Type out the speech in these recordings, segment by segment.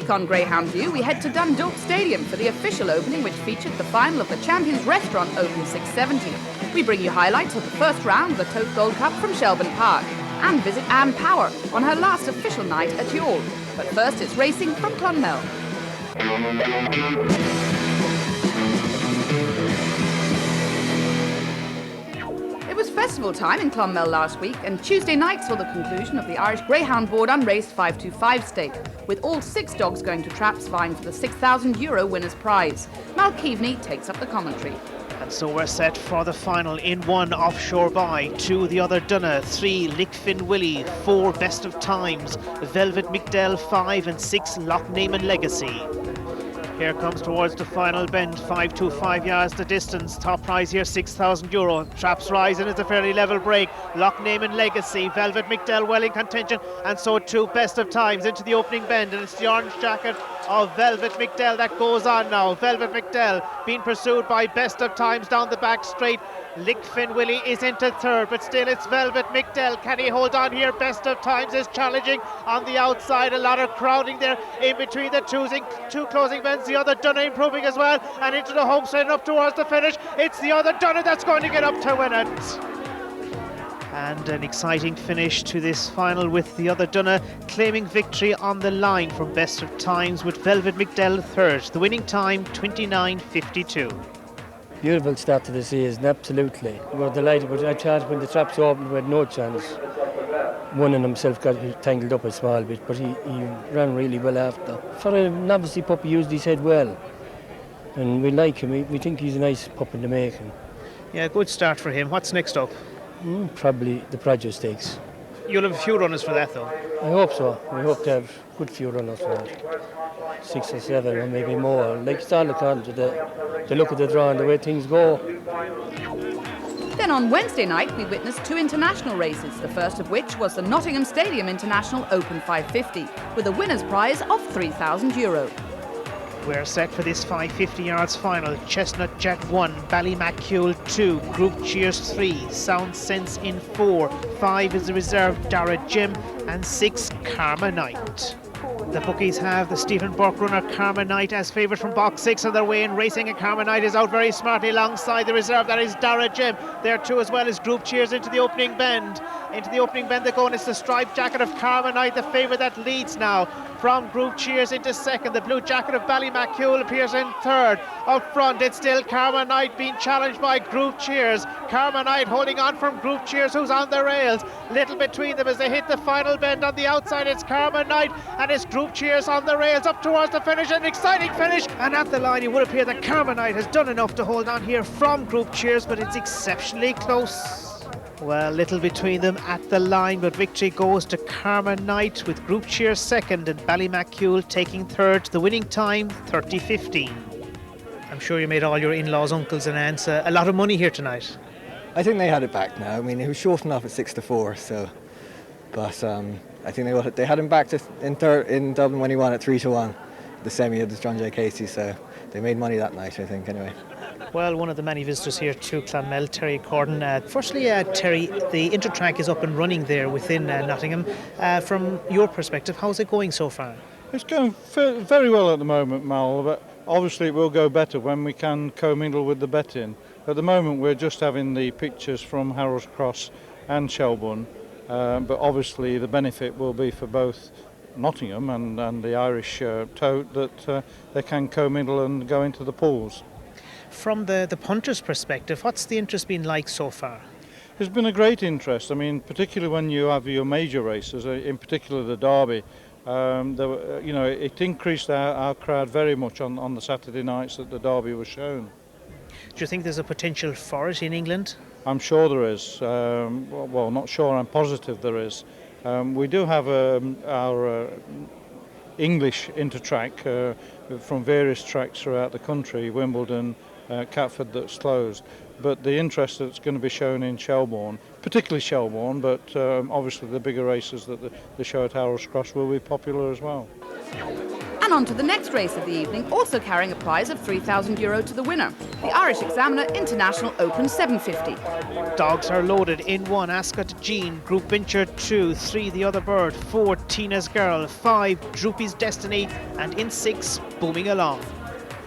week on Greyhound View, we head to Dundalk Stadium for the official opening, which featured the final of the Champions Restaurant Open 670. We bring you highlights of the first round of the Tote Gold Cup from Shelbourne Park and visit Anne Power on her last official night at Youghal. But first, it's racing from Clonmel. It was festival time in Clonmel last week, and Tuesday night saw the conclusion of the Irish Greyhound Board Unraced 525 stake, with all 6 dogs going to traps vying for the €6,000 winner's prize. Mal Keaveney takes up the commentary. And so we're set for the final in 1 Offshore By, 2 the other Dunna, 3 Lickfin Willie, 4 Best of Times, Velvet McDell 5 and 6 Loughnane Legacy. Here comes towards the final bend, 525 yards the distance, top prize here €6,000. Traps rise and it's a fairly level break. Loughnane Legacy, Velvet McDell well in contention, and so 2 Best of Times into the opening bend, and it's the orange jacket of Velvet McDell that goes on now. Velvet McDell being pursued by Best of Times down the back straight. Lickfin Willie is into third, but still it's Velvet McDell. Can he hold on here? Best of Times is challenging on the outside. A lot of crowding there in between the two closing bends. The other Dunna improving as well, and into the home straight up towards the finish. It's the other Dunna that's going to get up to win it. And an exciting finish to this final with the other Dunna claiming victory on the line from Best of Times, with Velvet McDell third. The winning time 29.52. Beautiful start to the season, absolutely. We were delighted, but I thought when the traps opened we had no chance. One in himself got tangled up a small bit, but he ran really well after. For a novice pup, he used his head well, and we like him. We think he's a nice pup in the making. Yeah, good start for him. What's next up? Probably the Produce Stakes. You'll have a few runners for that, though. I hope so. We hope to have good few runners for it. 6 or 7 or maybe more. Like it's all according to the look of the draw and the way things go. Then on Wednesday night, we witnessed 2 international races, the first of which was the Nottingham Stadium International Open 550, with a winner's prize of €3,000. We're set for this 550 yards final. Chestnut Jet 1, Ballymacule 2, Group Cheers 3, Sound Sense in 4, 5 is the reserve Dara Jim, and 6 Karma Knight. The bookies have the Stephen Burke runner Karma Knight as favourite from box 6 on their way in racing, and Karma Knight is out very smartly alongside the reserve, that is Dara Jim. There too as well as Group Cheers into the opening bend. Into the opening bend they go, and it's the striped jacket of Karma Knight, the favourite, that leads now from Group Cheers into second. The blue jacket of Ballymacule appears in third. Up front it's still Karma Knight being challenged by Group Cheers. Karma Knight holding on from Group Cheers, who's on the rails. Little between them as they hit the final bend. On the outside it's Karma Knight and it's Group Cheers on the rails up towards the finish. An exciting finish, and at the line it would appear that Karma Knight has done enough to hold on here from Group Cheers, but it's exceptionally close. Well, little between them at the line, but victory goes to Karma Knight, with Group Cheers second and Ballymacule taking third. The winning time 30.15. I'm sure you made all your in-laws, uncles and aunts a lot of money here tonight. I think they had it back now. I mean, it was short enough at 6-4, so. But I think they had him back in Dublin when he won at 3-1, the semi of John J. Casey. So they made money that night, I think, anyway. Well, one of the many visitors here to Clonmel, Terry Cordon. Firstly, Terry, the Intertrack is up and running there within Nottingham. From your perspective, how's it going so far? It's going very well at the moment, Mal, but obviously it will go better when we can commingle with the betting. At the moment we're just having the pictures from Harold's Cross and Shelbourne, but obviously the benefit will be for both Nottingham and the Irish Tote that they can commingle and go into the pools. From the punter's perspective, what's the interest been like so far? There's been a great interest. I mean, particularly when you have your major races, in particular the Derby. It increased our crowd very much on the Saturday nights that the Derby was shown. Do you think there's a potential for it in England? I'm sure there is. Well, not sure, I'm positive there is. We do have our English Intertrack from various tracks throughout the country, Wimbledon, Catford, that's closed. But the interest that's going to be shown in Shelbourne, particularly Shelbourne, but obviously the bigger races that the show at Harold's Cross will be popular as well. And on to the next race of the evening, also carrying a prize of €3,000 to the winner, the Irish Examiner International Open 750. Dogs are loaded. In 1, Ascot Jean, Group Venture 2, 3, The Other Bird, 4, Tina's Girl, 5, Droopy's Destiny, and in 6, Booming Along.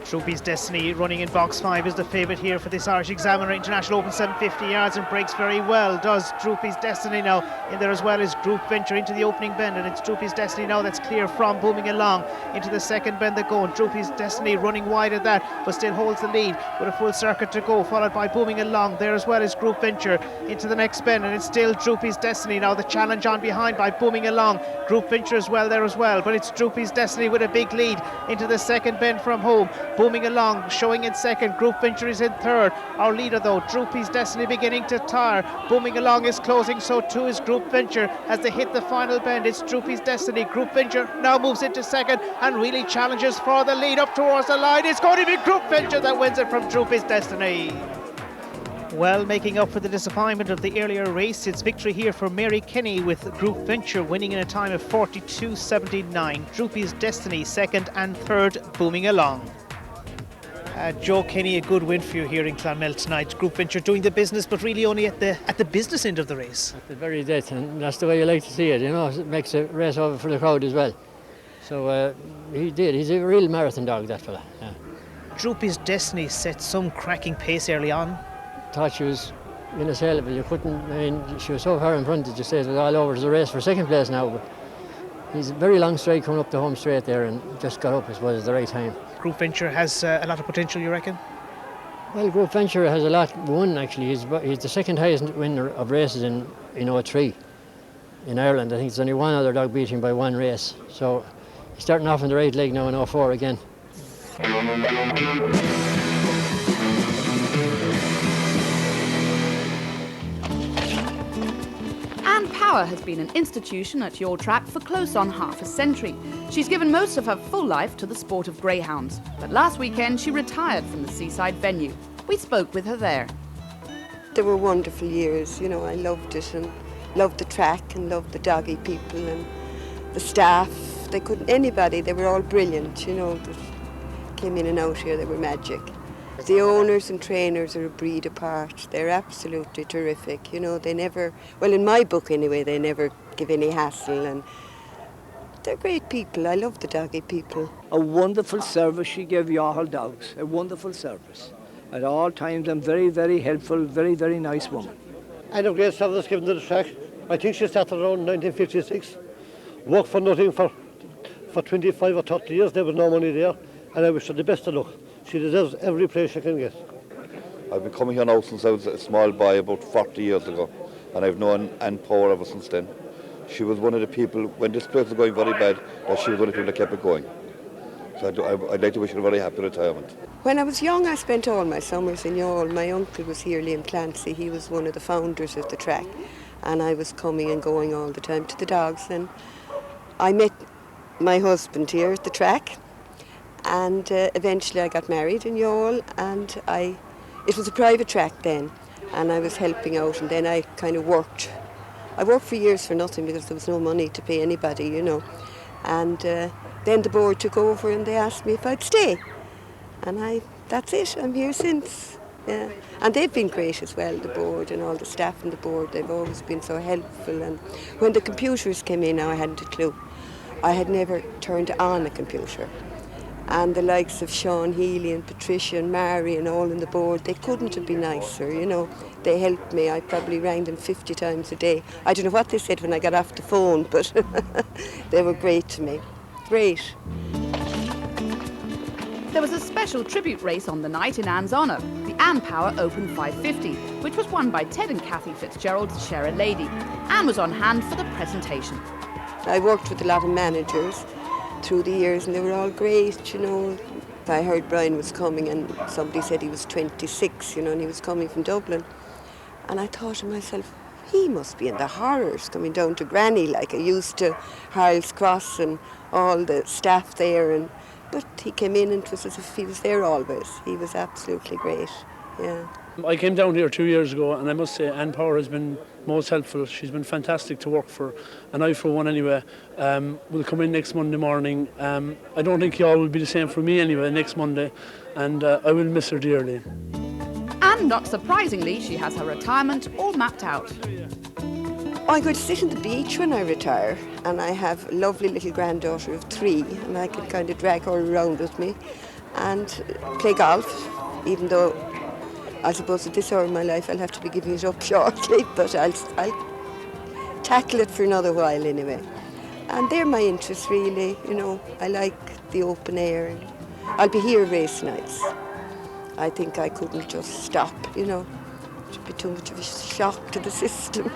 Droopy's Destiny running in box 5 is the favourite here for this Irish Examiner International Open 750 yards and breaks very well. Does Droopy's Destiny now in there as well as Group Venture into the opening bend, and it's Droopy's Destiny now that's clear from Booming Along into the second bend they go, and Droopy's Destiny running wide at that but still holds the lead with a full circuit to go, followed by Booming Along there as well as Group Venture into the next bend, and it's still Droopy's Destiny now the challenge on behind by Booming Along. Group Venture as well there as well, but it's Droopy's Destiny with a big lead into the second bend from home. Booming Along showing in second, Group Venture is in third. Our leader though, Droopy's Destiny, beginning to tire. Booming Along is closing, so too is Group Venture as they hit the final bend. It's Droopy's Destiny. Group Venture now moves into second and really challenges for the lead up towards the line. It's going to be Group Venture that wins it from Droopy's Destiny. Well, making up for the disappointment of the earlier race, it's victory here for Mary Kenny with Group Venture winning in a time of 42.79. Droopy's Destiny second and third, Booming Along. Joe Kenny, a good win for you here in Clonmel tonight. Group Venture doing the business, but really only at the business end of the race. At the very death, and that's the way you like to see it, you know. It makes a race over for the crowd as well. So he did. He's a real marathon dog, that fella. Yeah. Droopy's Destiny set some cracking pace early on. Thought she was in a sail, but you couldn't. I mean, she was so far in front that you say it was all over. There's a race for second place now, but he's a very long straight coming up the home straight there, and just got up, I suppose, at the right time. Group Venture has a lot of potential, you reckon? Well, Group Venture has a lot won, actually. He's the second highest winner of races in 03 in Ireland. I think there's only one other dog beating by one race. So he's starting off on the right leg now in 04 again. Power has been an institution at your track for close on half a century. She's given most of her full life to the sport of greyhounds, but last weekend she retired from the seaside venue. We spoke with her there. They were wonderful years, you know. I loved it and loved the track and loved the doggy people and the staff. They were all brilliant, you know, that came in and out here. They were magic. The owners and trainers are a breed apart. They're absolutely terrific. You know, they never, well, in my book anyway, they never give any hassle, and they're great people. I love the doggy people. A wonderful service she gave Youghal dogs, a wonderful service. At all times, and very, very helpful, very, very nice woman. And a great service given to the track. I think she started around 1956. Worked for nothing for 25 or 30 years. There was no money there, and I wish her the best of luck. She deserves every place she can get. I've been coming here now since I was a small boy about 40 years ago, and I've known Ann Power ever since then. She was one of the people, when this place was going very bad, that she was one of the people that kept it going. So I'd like to wish her a very happy retirement. When I was young, I spent all my summers in Youghal. My uncle was here, Liam Clancy. He was one of the founders of the track, and I was coming and going all the time to the dogs. And I met my husband here at the track. And eventually I got married in Youghal, and it was a private track then, and I was helping out, and then I kind of worked. I worked for years for nothing because there was no money to pay anybody, you know. And then the board took over and they asked me if I'd stay. And that's it, I'm here since. Yeah. And they've been great as well, the board and all the staff on the board. They've always been so helpful. And when the computers came in, I hadn't a clue. I had never turned on a computer. And the likes of Sean Healy and Patricia and Mary and all on the board, they couldn't have been nicer, you know. They helped me. I probably rang them 50 times a day. I don't know what they said when I got off the phone, but they were great to me. Great. There was a special tribute race on the night in Anne's honour, the Anne Power Open 550, which was won by Ted and Kathy Fitzgerald's Share a Lady. Anne was on hand for the presentation. I worked with a lot of managers through the years, and they were all great, you know. I heard Brian was coming, and somebody said he was 26, you know, and he was coming from Dublin. And I thought to myself, he must be in the horrors coming down to Granny, like I used to Harles Cross and all the staff there. But he came in and it was as if he was there always. He was absolutely great, yeah. I came down here 2 years ago, and I must say Anne Power has been most helpful. She's been fantastic to work for, and I, for one anyway, will come in next Monday morning. I don't think Youghal will be the same for me anyway next Monday, and I will miss her dearly. And not surprisingly, she has her retirement all mapped out. I'm going to sit on the beach when I retire, and I have a lovely little granddaughter of 3, and I can kind of drag her around with me and play golf, even though I suppose at this hour of my life I'll have to be giving it up shortly, but I'll tackle it for another while anyway. And they're my interests really, you know. I like the open air. And I'll be here race nights. I think I couldn't just stop, you know. It would be too much of a shock to the system.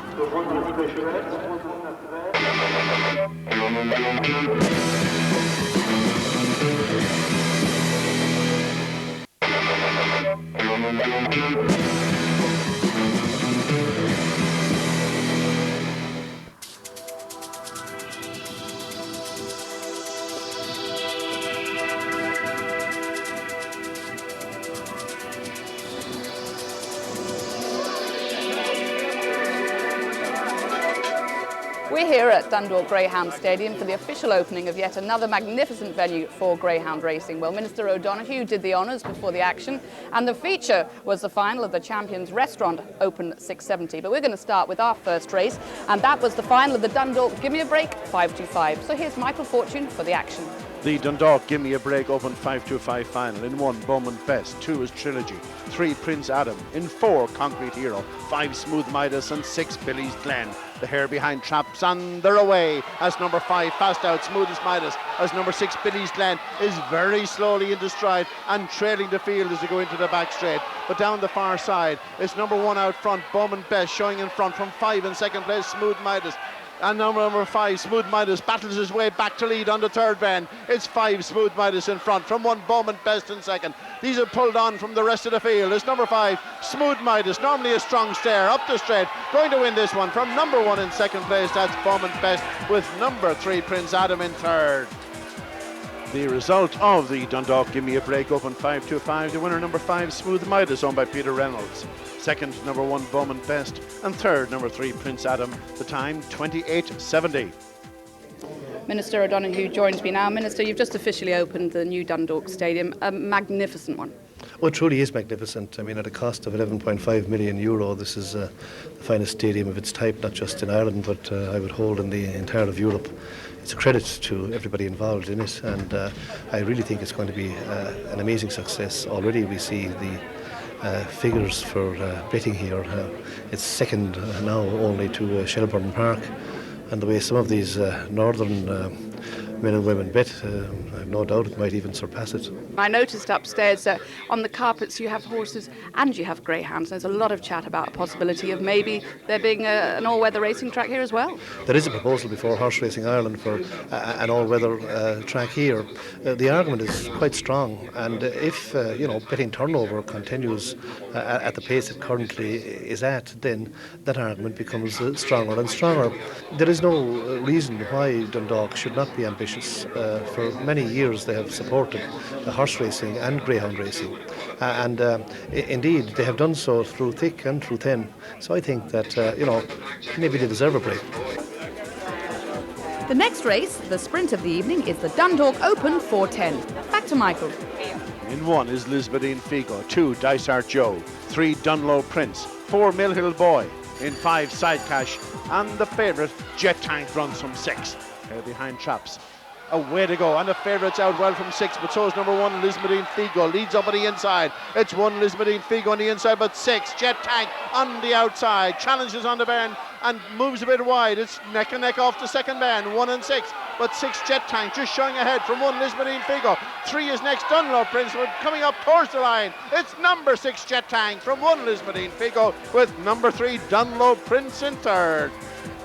We're here at Dundalk Greyhound Stadium for the official opening of yet another magnificent venue for greyhound racing. Well, Minister O'Donoghue did the honours before the action, and the feature was the final of the Champions Restaurant Open 670. But we're going to start with our first race, and that was the final of the Dundalk Gimme a Break 525. So here's Michael Fortune for the action. The Dundalk Gimme a Break Open 525 final. In 1, Bowman Best. 2 is Trilogy. 3, Prince Adam. In 4, Concrete Hero. 5, Smooth Midas. And 6, Billy's Glen. The hair behind traps, and they're away as number 5 fast out, Smoothest Midas, as number 6 Billy's Glen is very slowly into stride and trailing the field as they go into the back straight. But down the far side, it's number 1 out front, Bowman Best, showing in front from 5 in second place, Smooth Midas. And number 5, Smooth Midas, battles his way back to lead on the third bend. It's 5, Smooth Midas in front, from 1, Bowman Best in second. These are pulled on from the rest of the field. It's number 5, Smooth Midas, normally a strong stare, up the straight, going to win this one from number 1 in second place. That's Bowman Best, with number 3, Prince Adam in third. The result of the Dundalk Gimme a Break Open 525, the winner number 5, Smooth Midas, owned by Peter Reynolds. Second, number 1, Bowman Best, and third, number 3, Prince Adam. The time, 28:70. Minister O'Donoghue joins me now. Minister, you've just officially opened the new Dundalk Stadium, a magnificent one. Oh, it truly is magnificent. I mean, at a cost of €11.5 million, this is the finest stadium of its type, not just in Ireland, but I would hold in the entire of Europe. It's a credit to everybody involved in it, and I really think it's going to be an amazing success. Already we see the figures for betting here. It's second now only to Shelbourne Park, and the way some of these northern men and women bet, I have no doubt it might even surpass it. I noticed upstairs on the carpets you have horses and you have greyhounds. There's a lot of chat about a possibility of maybe there being an all-weather racing track here as well. There is a proposal before Horse Racing Ireland for an all-weather track here. The argument is quite strong, and if betting turnover continues at the pace it currently is at, then that argument becomes stronger and stronger. There is no reason why Dundalk should not be ambitious. For many years they have supported horse racing and greyhound racing, and indeed they have done so through thick and through thin. So I think that maybe they deserve a break. The next race, the sprint of the evening, is the Dundalk Open 410. Back to Michael. In 1 is Lisbethine Figo, 2, Dysart Joe, 3, Dunlow Prince, 4, Mill Hill Boy, in 5, Side Cash, and the favourite, Jet Tank, runs from 6. Behind traps. A way to go, and the favourites out well from 6, but so is number 1, Lisbethine Figo, leads up on the inside. It's 1, Lisbethine Figo on the inside, but 6, Jet Tank on the outside, challenges on the bend and moves a bit wide. It's neck and neck off the second bend, 1 and 6, but 6, Jet Tank just showing ahead from 1, Lisbethine Figo. 3 is next, Dunlop Prince, but coming up towards the line. It's number 6, Jet Tank from 1, Lisbethine Figo, with number 3, Dunlop Prince in third.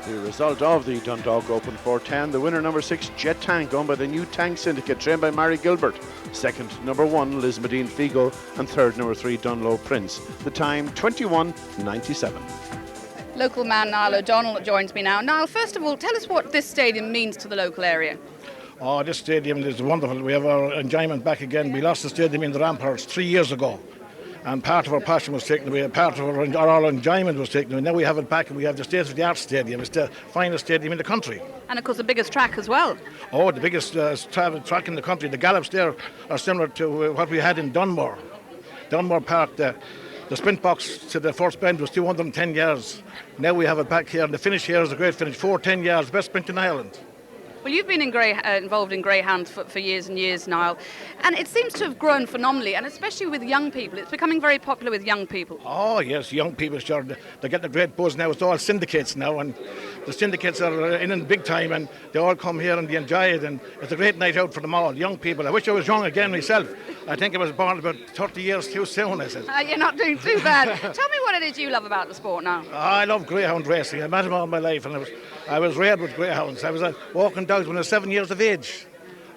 The result of the Dundalk Open 410, the winner number 6, Jet Tank, owned by the New Tank Syndicate, trained by Mary Gilbert. Second, number 1, Lisbethine Figo, and third, number 3, Dunlow Prince. The time, 21:97. Local man Niall O'Donnell joins me now. Niall, first of all, tell us what this stadium means to the local area. Oh, this stadium is wonderful. We have our enjoyment back again. We lost the stadium in the Ramparts 3 years ago. and part of our passion was taken away, part of our enjoyment was taken away. Now we have it back, and we have the state-of-the-art stadium. It's the finest stadium in the country. And of course the biggest track as well. Oh, the biggest track in the country. The gallops there are similar to what we had in Dunmore Park. The sprint box to the first bend was 210 yards. Now we have it back here, and the finish here is a great finish, 410 yards, best sprint in Ireland. Well, you've been involved in greyhounds for years and years, Niall, and it seems to have grown phenomenally, and especially with young people. It's becoming very popular with young people. Oh, yes, young people, sure. They're getting a great buzz now. It's all syndicates now, and the syndicates are in big time, and they all come here and they enjoy it, and it's a great night out for them all, young people. I wish I was young again myself. I think I was born about 30 years too soon, I said. You're not doing too bad. Tell me what it is you love about the sport now. I love greyhound racing. I've had them all my life, and I was reared with greyhounds. I was walking dogs when I was 7 years of age.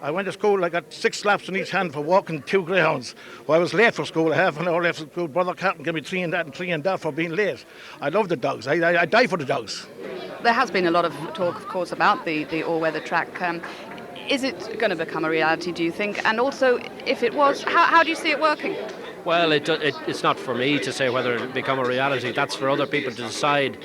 I went to school, I got 6 slaps on each hand for walking 2 greyhounds. Well, I was late for school, half an hour late for school. Brother Carton gave me 3 and that and 3 and that for being late. I love the dogs. I die for the dogs. There has been a lot of talk, of course, about the all-weather track. Is it going to become a reality, do you think? And also, if it was, how do you see it working? Well, it's not for me to say whether it'll become a reality. That's for other people to decide.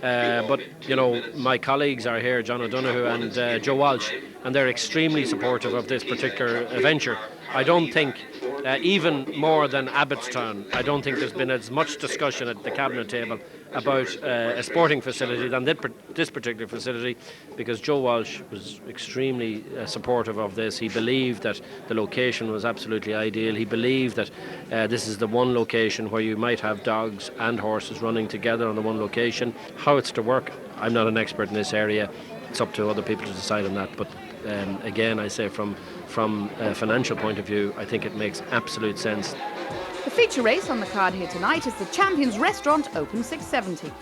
But, you know, my colleagues are here, John O'Donoghue and Joe Walsh, and they're extremely supportive of this particular venture. I don't think, even more than Abbottstown, I don't think there's been as much discussion at the cabinet table about a sporting facility than this particular facility, because Joe Walsh was extremely supportive of this. He believed that the location was absolutely ideal. He believed that this is the one location where you might have dogs and horses running together on the one location. How it's to work, I'm not an expert in this area. It's up to other people to decide on that. But again, I say from a financial point of view, I think it makes absolute sense. The feature race on the card here tonight is the Champions Restaurant Open 670.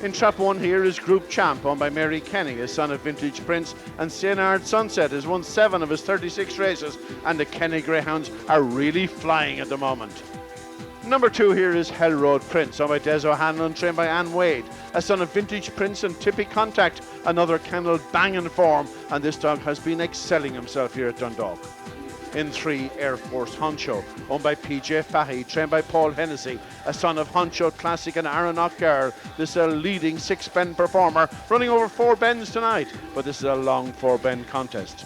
In Trap 1 here is Group Champ, owned by Mary Kenny, his son of Vintage Prince, and Sienard Sunset has won 7 of his 36 races, and the Kenny Greyhounds are really flying at the moment. Number 2 here is Hell Road Prince, owned by Des O'Hanlon, trained by Anne Wade, a son of Vintage Prince and Tippy Contact, another kennel banging form, and this dog has been excelling himself here at Dundalk. In 3, Air Force Honcho, owned by PJ Fahy, trained by Paul Hennessy, a son of Honcho Classic and Aaron O'Carroll. This is a leading 6-bend performer, running over 4 bends tonight, but this is a long 4-bend contest.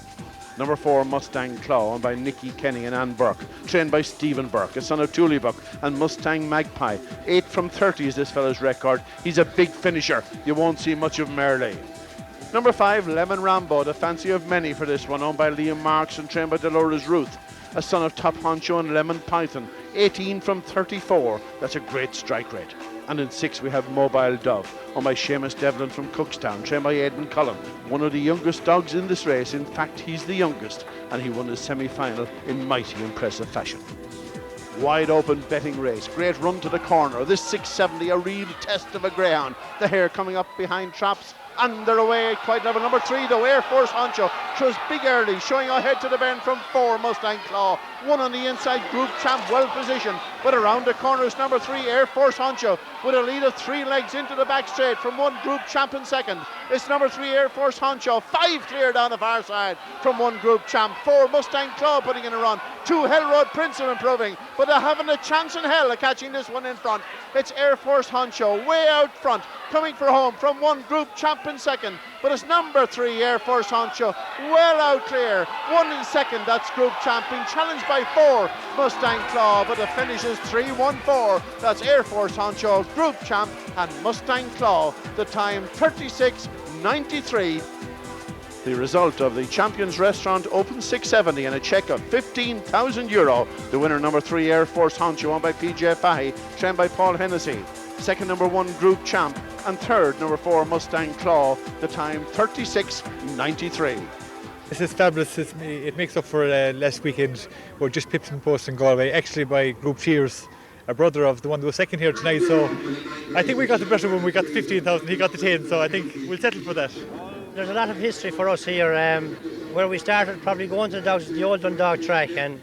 Number 4, Mustang Claw, owned by Nicky Kenny and Anne Burke, trained by Stephen Burke, a son of Tullybuck and Mustang Magpie. 8 from 30 is this fella's record. He's a big finisher. You won't see much of him early. Number 5, Lemon Rambo, the fancy of many for this one, owned by Liam Marks and trained by Dolores Ruth, a son of Top Honcho and Lemon Python. 18 from 34. That's a great strike rate. And in 6 we have Mobile Dove, owned by Seamus Devlin from Cookstown, trained by Aidan Cullen, one of the youngest dogs in this race. In fact, he's the youngest, and he won his semi-final in mighty impressive fashion. Wide open betting race, great run to the corner. This 670, a real test of a greyhound. The hare coming up behind traps, and they're away quite level. Number 3 though, Air Force Honcho, throws big early, showing ahead to the bend from 4, Mustang Claw. 1 on the inside, Group Champ well positioned, but around the corners, number 3, Air Force Honcho, with a lead of 3 legs into the back straight from 1, Group Champ in second. It's number 3, Air Force Honcho, 5 clear down the far side from 1, Group Champ. 4, Mustang Claw putting in a run. 2, Hell Road Prince are improving, but they're having a chance in hell of catching this one in front. It's Air Force Honcho way out front, coming for home from 1, Group Champ in second, but it's number 3, Air Force Honcho, well out clear. 1 in second, that's Group Champ, being challenged by 4, Mustang Claw, but the finish is 3-1-4. That's Air Force Honcho, Group Champ, and Mustang Claw. The time 36.93. The result of the Champions Restaurant Open 670 and a cheque of €15,000. The winner, number 3, Air Force Honcho, owned by PJ Fahy, trained by Paul Hennessy. Second, number 1, Group Champ, and third, number 4, Mustang Claw. The time 36.93. This is fabulous. It makes up for last weekend, where just pips and posts in Galway, actually by Group Cheers, a brother of the one who was second here tonight. So I think we got the better one. We got the 15,000, he got the 10. So I think we'll settle for that. There's a lot of history for us here. Where we started, probably going to the dogs, the old Dundalk track, and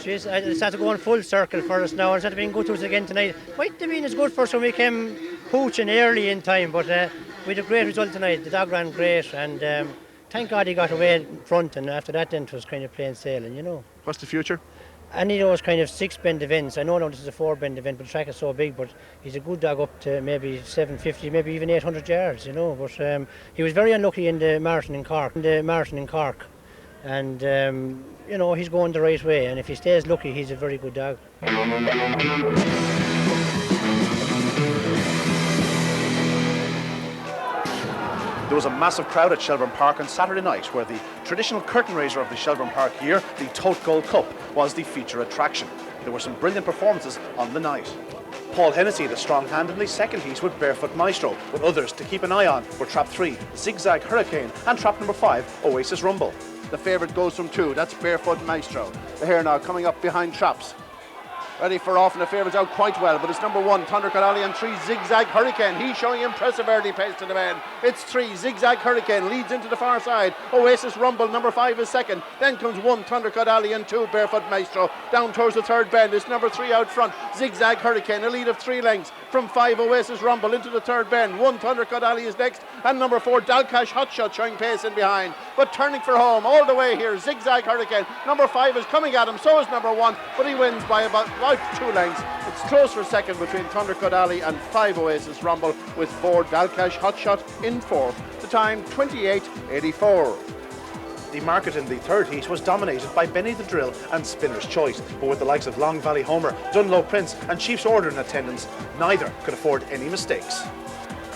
it started going full circle for us now. Instead of being good to us again tonight, might have been as good for us when we came pooching early in time, but we had a great result tonight. The dog ran great, and thank God he got away in front, and after that then it was kind of plain sailing, you know. What's the future? any of those kind of 6-bend events. I know now this is a 4-bend event, but the track is so big, but he's a good dog up to maybe 750, maybe even 800 yards, you know. But he was very unlucky in the marathon in Cork. And, you know, he's going the right way, and if he stays lucky, he's a very good dog. There was a massive crowd at Shelbourne Park on Saturday night, where the traditional curtain raiser of the Shelbourne Park year, the Tote Gold Cup, was the feature attraction. There were some brilliant performances on the night. Paul Hennessy, the strong hand in the second heat with Barefoot Maestro, with others to keep an eye on were Trap 3, ZIGZAG Hurricane, and Trap number 5, Oasis Rumble. The favourite goes from 2, that's Barefoot Maestro. The hare now coming up behind Traps. Ready for off, and the favourite's out quite well, but it's number 1, Thundercut Alley, and 3, ZIGZAG Hurricane. He's showing impressive early pace to the man. It's 3, ZIGZAG Hurricane, leads into the far side. Oasis Rumble, number 5 is second. Then comes 1, Thundercut Alley, and 2, Barefoot Maestro. Down towards the third bend, it's number 3 out front, ZIGZAG Hurricane, a lead of 3 lengths. From 5, Oasis Rumble into the third bend. 1, Thundercut Alley is next, and number 4, Dalcash Hotshot showing pace in behind. But turning for home all the way here, ZIGZAG Hurricane. Number 5 is coming at him, so is number 1, but he wins by about 2 lengths. It's close for second between Thundercut Alley and 5, Oasis Rumble, with 4, Dalcash Hotshot in 4th. The time 28.84. The market in the third heat was dominated by Benny the Drill and Spinner's Choice, but with the likes of Long Valley Homer, Dunlow Prince and Chief's Order in attendance, neither could afford any mistakes.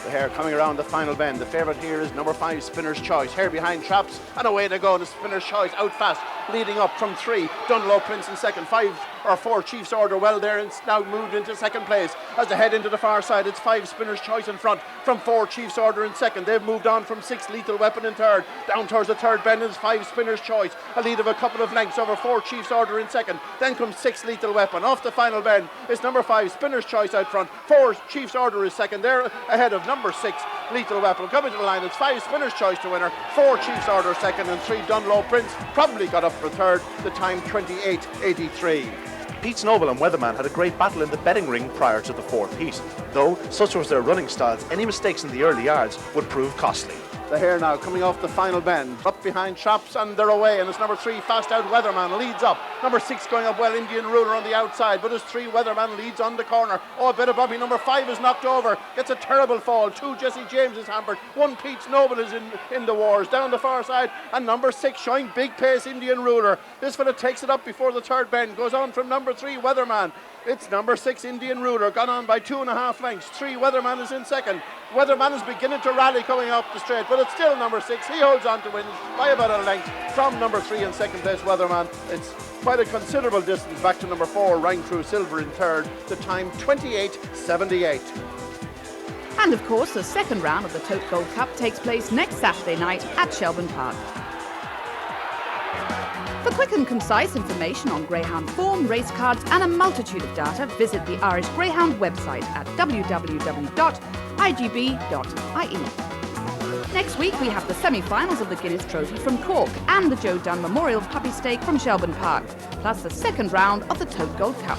The hare coming around the final bend. The favourite here is number 5, Spinner's Choice. Hare behind Traps, and away they go. The Spinner's Choice out fast, leading up from 3, Dunlow Prince in second. 5 or 4, Chief's Order well there, and it's now moved into second place. As they head into the far side, it's 5, Spinner's Choice in front. From 4, Chief's Order in second. They've moved on from 6, Lethal Weapon in third. Down towards the third bend is 5, Spinner's Choice, a lead of a couple of lengths over 4, Chief's Order in second. Then comes 6, Lethal Weapon. Off the final bend is number 5, Spinner's Choice out front. 4, Chief's Order is second. They're ahead of number 6, Lethal Weapon. Coming to the line, it's 5, Spinner's Choice to winner, 4, Chief's Order second, and 3, Dunlow Prince probably got up for third. The time 28.83. Pete Noble and Weatherman had a great battle in the betting ring prior to the fourth heat. Though such was their running styles, any mistakes in the early yards would prove costly. The hare now coming off the final bend, up behind Traps, and they're away, and it's number 3, Fast Out Weatherman, leads up. Number 6 going up well, Indian Ruler on the outside, but it's 3, Weatherman leads on the corner. Oh, a bit of Bobby. Number 5 is knocked over, gets a terrible fall. 2, Jesse James is hampered. 1, Pete Noble is in the wars, down the far side, and number 6 showing big pace, Indian Ruler. This fella takes it up before the third bend, goes on from number 3, Weatherman. It's number 6, Indian Ruler, gone on by 2.5 lengths. 3, Weatherman is in second. Weatherman is beginning to rally coming up the straight, but it's still number 6. He holds on to win by about a length from number 3 in second place, Weatherman. It's quite a considerable distance back to number 4, Rhine Crew Silver in third. The time 28.78. And of course, the second round of the Tote Gold Cup takes place next Saturday night at Shelbourne Park. For quick and concise information on Greyhound form, race cards and a multitude of data, visit the Irish Greyhound website at www.igb.ie. Next week we have the semi-finals of the Guinness Trophy from Cork and the Joe Dunn Memorial Puppy Stake from Shelbourne Park, plus the second round of the Tote Gold Cup.